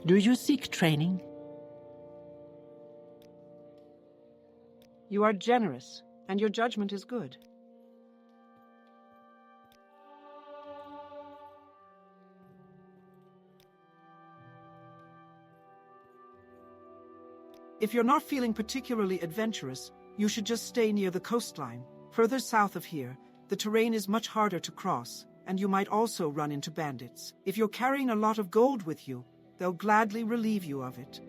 Do you seek training? You are generous, and your judgment is good. If you're not feeling particularly adventurous, you should just stay near the coastline. Further south of here, the terrain is much harder to cross, and you might also run into bandits. If you're carrying a lot of gold with you, they'll gladly relieve you of it.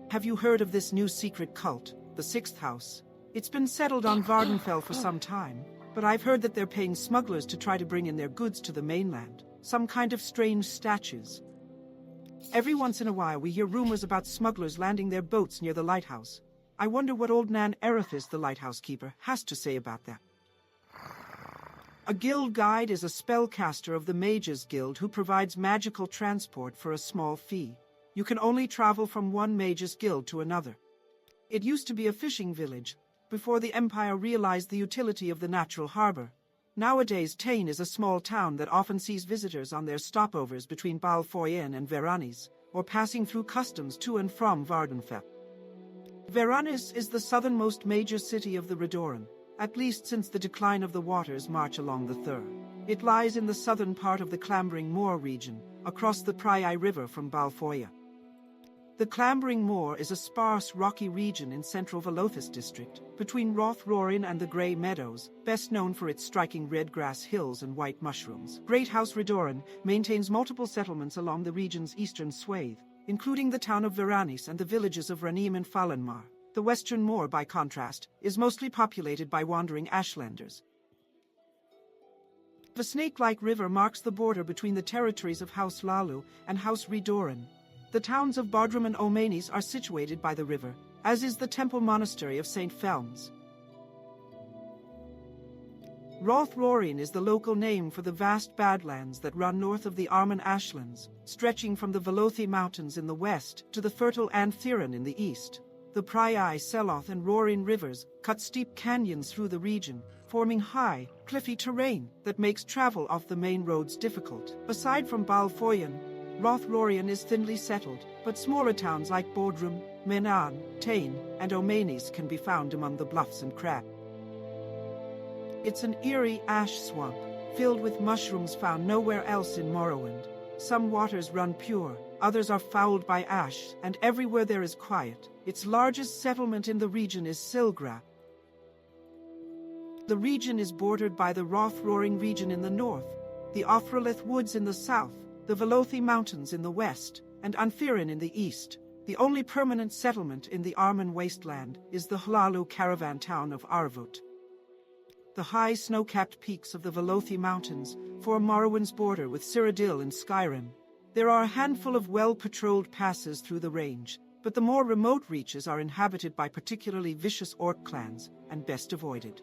Have you heard of this new secret cult, the Sixth House? It's been settled on Vardenfell for some time, but I've heard that they're paying smugglers to try to bring in their goods to the mainland, some kind of strange statues. Every once in a while we hear rumors about smugglers landing their boats near the lighthouse. I wonder what old Nan Erithis, the lighthouse keeper, has to say about that. A guild guide is a spellcaster of the Mages Guild who provides magical transport for a small fee. You can only travel from one Mages Guild to another. It used to be a fishing village, before the Empire realized the utility of the natural harbor. Nowadays, Teyn is a small town that often sees visitors on their stopovers between Balfoyen and Veranis, or passing through customs to and from Vardenfell. Veranis is the southernmost major city of the Redoran, at least since the decline of the waters march along the Thur. It lies in the southern part of the Clambering Moor region, across the Pryai River from Balfoya. The Clambering Moor is a sparse, rocky region in central Velothus district, between Rothrorin and the Grey Meadows, best known for its striking red grass hills and white mushrooms. Great House Redoran maintains multiple settlements along the region's eastern swathe, including the town of Veranis and the villages of Ranim and Falenmar. The western moor, by contrast, is mostly populated by wandering ashlanders. The snake-like river marks the border between the territories of House Lalu and House Redoran. The towns of Bardrum and Omanis are situated by the river, as is the temple monastery of St. Felms. Rothrorin is the local name for the vast badlands that run north of the Armen Ashlands, stretching from the Velothi Mountains in the west to the fertile Anthiran in the east. The Pryai, Seloth, and Rorin rivers cut steep canyons through the region, forming high, cliffy terrain that makes travel off the main roads difficult. Aside from Balfoyen, Rothrorin is thinly settled, but smaller towns like Bodrum, Menan, Teyn, and Omanis can be found among the bluffs and crags. It's an eerie ash swamp, filled with mushrooms found nowhere else in Morrowind. Some waters run pure, others are fouled by ash, and everywhere there is quiet. Its largest settlement in the region is Silgra. The region is bordered by the Rothrorin region in the north, the Othrolith Woods in the south, the Velothi Mountains in the west, and Anthiran in the east. The only permanent settlement in the Armen wasteland is the Hlalu caravan town of Arvut. The high snow-capped peaks of the Velothi Mountains form Morrowind's border with Cyrodiil and Skyrim. There are a handful of well-patrolled passes through the range, but the more remote reaches are inhabited by particularly vicious orc clans and best avoided.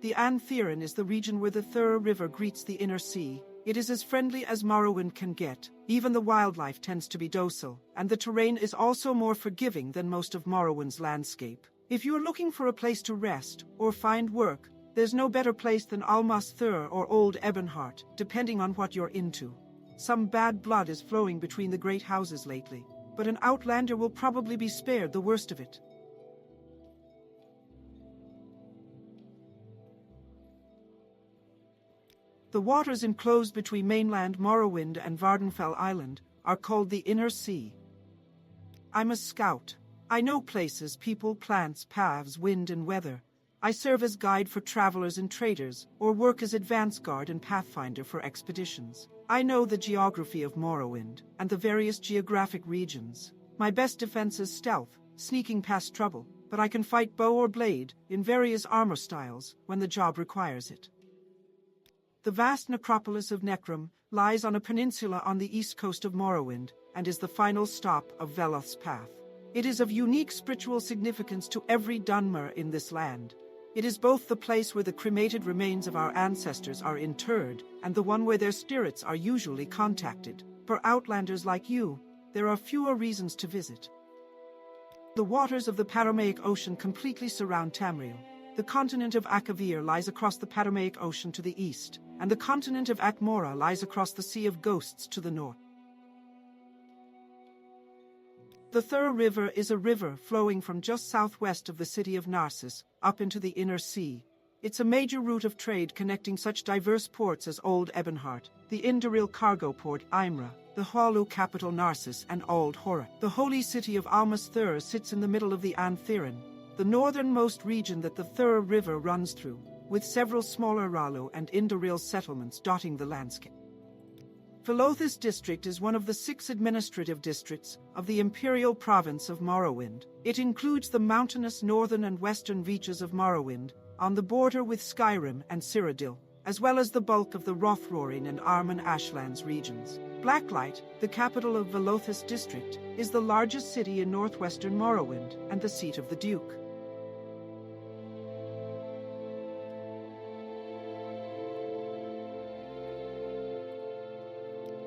The Anthiran is the region where the Thur River greets the inner sea. It is as friendly as Morrowind can get. Even the wildlife tends to be docile, and the terrain is also more forgiving than most of Morrowind's landscape. If you are looking for a place to rest or find work, there's no better place than Almas Thur or Old Ebonheart, depending on what you're into. Some bad blood is flowing between the great houses lately, but an outlander will probably be spared the worst of it. The waters enclosed between mainland Morrowind and Vardenfell Island are called the Inner Sea. I'm a scout. I know places, people, plants, paths, wind, and weather. I serve as guide for travelers and traders, or work as advance guard and pathfinder for expeditions. I know the geography of Morrowind and the various geographic regions. My best defense is stealth, sneaking past trouble, but I can fight bow or blade in various armor styles when the job requires it. The vast necropolis of Necrom lies on a peninsula on the east coast of Morrowind and is the final stop of Veloth's path. It is of unique spiritual significance to every Dunmer in this land. It is both the place where the cremated remains of our ancestors are interred and the one where their spirits are usually contacted. For outlanders like you, there are fewer reasons to visit. The waters of the Paramaic Ocean completely surround Tamriel. The continent of Akavir lies across the Paramaic Ocean to the east, and the continent of Atmora lies across the Sea of Ghosts to the north. The Thur River is a river flowing from just southwest of the city of Narcissus up into the inner sea. It's a major route of trade connecting such diverse ports as Old Ebonheart, the Indoril cargo port Imra, the Hualu capital Narcissus, and Old Horak. The holy city of Almas Thur sits in the middle of the Anthiran, the northernmost region that the Thur River runs through, with several smaller Ralu and Indoril settlements dotting the landscape. Velothis district is one of the 6 administrative districts of the imperial province of Morrowind. It includes the mountainous northern and western reaches of Morrowind, on the border with Skyrim and Cyrodiil, as well as the bulk of the Rothroaring and Armen Ashlands regions. Blacklight, the capital of Velothis district, is the largest city in northwestern Morrowind and the seat of the Duke.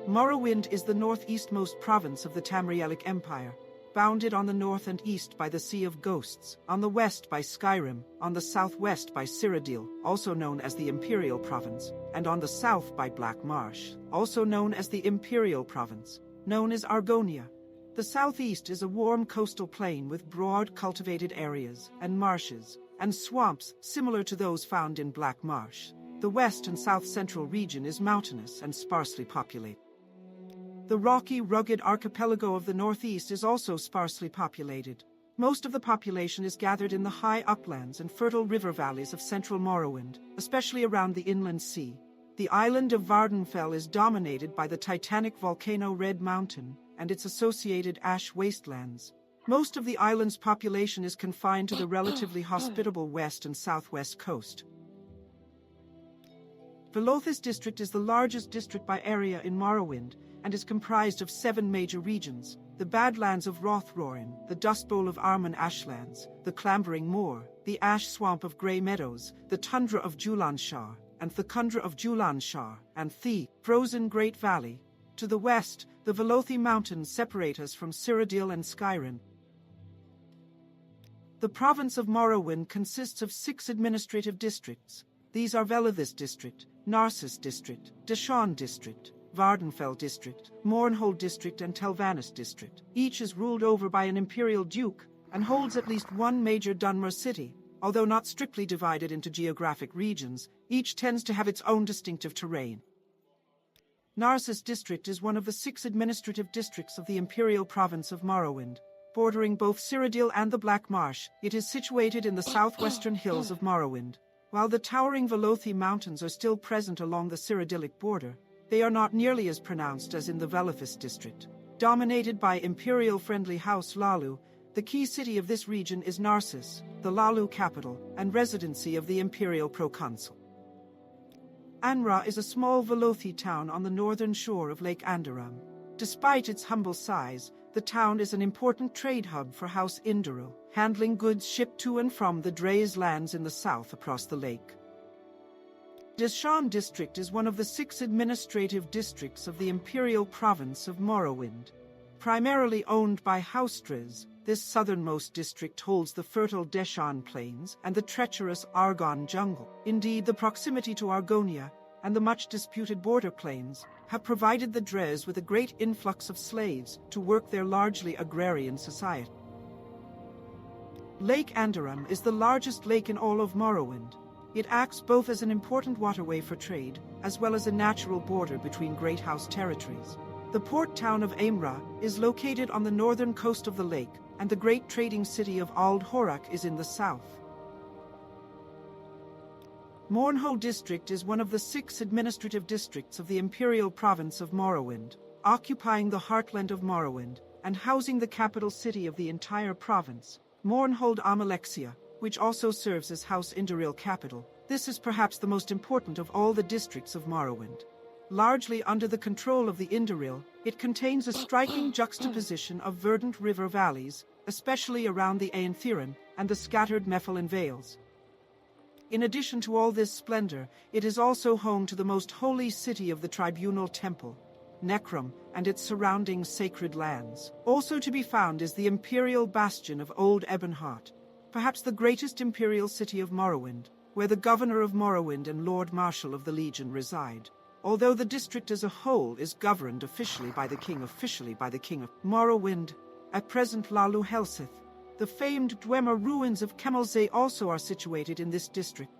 Morrowind is the northeastmost province of the Tamrielic Empire, bounded on the north and east by the Sea of Ghosts, on the west by Skyrim, on the southwest by Cyrodiil, also known as the Imperial Province, and on the south by Black Marsh, also known as the Imperial Province, known as Argonia. The southeast is a warm coastal plain with broad cultivated areas and marshes, and swamps similar to those found in Black Marsh. The west and south-central region is mountainous and sparsely populated. The rocky, rugged archipelago of the northeast is also sparsely populated. Most of the population is gathered in the high uplands and fertile river valleys of central Morrowind, especially around the inland sea. The island of Vardenfell is dominated by the titanic volcano Red Mountain and its associated ash wastelands. Most of the island's population is confined to the relatively hospitable west and southwest coast. Velothis district is the largest district by area in Morrowind, and is comprised of 7 major regions: the Badlands of Rothroaring, the Dust Bowl of Armen Ashlands, the Clambering Moor, the Ash Swamp of Grey Meadows, the Tundra of Julanshar, and the Kundra of Julanshar, and the Frozen Great Valley. To the west, the Velothi Mountains separate us from Cyrodiil and Skyrim. The province of Morrowind consists of 6 administrative districts. These are Velothis District, Narcissus District, Deshaun District, Vardenfell District, Mournhold District, and Telvanus District. Each is ruled over by an imperial duke and holds at least one major Dunmer city. Although not strictly divided into geographic regions, each tends to have its own distinctive terrain. Narcissus District is one of the 6 administrative districts of the imperial province of Morrowind. Bordering both Cyrodiil and the Black Marsh, it is situated in the southwestern hills of Morrowind. While the towering Velothi Mountains are still present along the Cyrodiilic border, they are not nearly as pronounced as in the Velothis district. Dominated by imperial-friendly House Lalu, the key city of this region is Narcissus, the Lalu capital and residency of the imperial proconsul. Anra is a small Velothi town on the northern shore of Lake Andaram. Despite its humble size, the town is an important trade hub for House Indoril, handling goods shipped to and from the Dre's lands in the south across the lake. Deshaun District is one of the 6 administrative districts of the imperial province of Morrowind. Primarily owned by House Dres, this southernmost district holds the fertile Deshaun Plains and the treacherous Argon jungle. Indeed, the proximity to Argonia and the much-disputed border plains have provided the Dres with a great influx of slaves to work their largely agrarian society. Lake Andaram is the largest lake in all of Morrowind. It acts both as an important waterway for trade, as well as a natural border between Great House territories. The port town of Aimra is located on the northern coast of the lake, and the great trading city of Ald Horak is in the south. Mournhold District is one of the 6 administrative districts of the imperial province of Morrowind, occupying the heartland of Morrowind, and housing the capital city of the entire province, Mournhold Amalexia, which also serves as House Indoril capital. This is perhaps the most important of all the districts of Morrowind. Largely under the control of the Indoril, it contains a striking juxtaposition of verdant river valleys, especially around the Aenthiran and the scattered Mephilan Vales. In addition to all this splendor, it is also home to the most holy city of the Tribunal Temple, Necrom, and its surrounding sacred lands. Also to be found is the imperial bastion of Old Ebonheart, perhaps the greatest imperial city of Morrowind. where the governor of Morrowind and Lord Marshal of the Legion reside. Although the district as a whole is governed officially by the king of Morrowind, at present Lalu Helsith. The famed Dwemer ruins of Kemelzay also are situated in this district.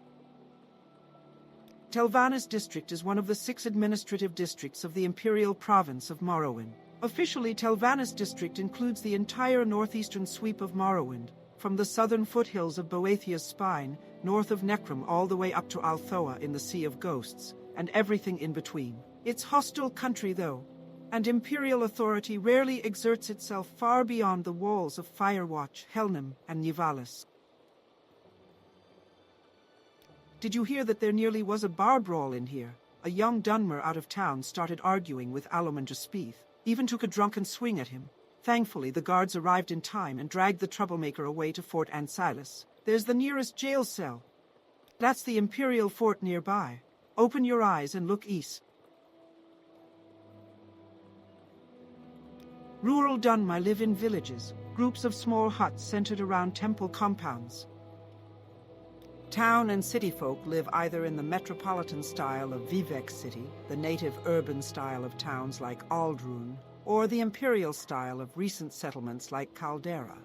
Telvannis district is one of the 6 administrative districts of the Imperial Province of Morrowind. Officially, Telvannis district includes the entire northeastern sweep of Morrowind, from the southern foothills of Boethia's Spine, north of Necrom all the way up to Althoa in the Sea of Ghosts, and everything in between. It's hostile country though, and Imperial authority rarely exerts itself far beyond the walls of Firewatch, Helnam, and Nivalis. Did you hear that there nearly was a bar brawl in here? A young Dunmer out of town started arguing with Aloman Jaspith, even took a drunken swing at him. Thankfully, the guards arrived in time and dragged the troublemaker away to Fort Ansilas. There's the nearest jail cell. That's the Imperial fort nearby. Open your eyes and look east. Rural Dunmer live in villages, groups of small huts centered around temple compounds. Town and city folk live either in the metropolitan style of Vivek City, the native urban style of towns like Aldrun, or the imperial style of recent settlements like Caldera.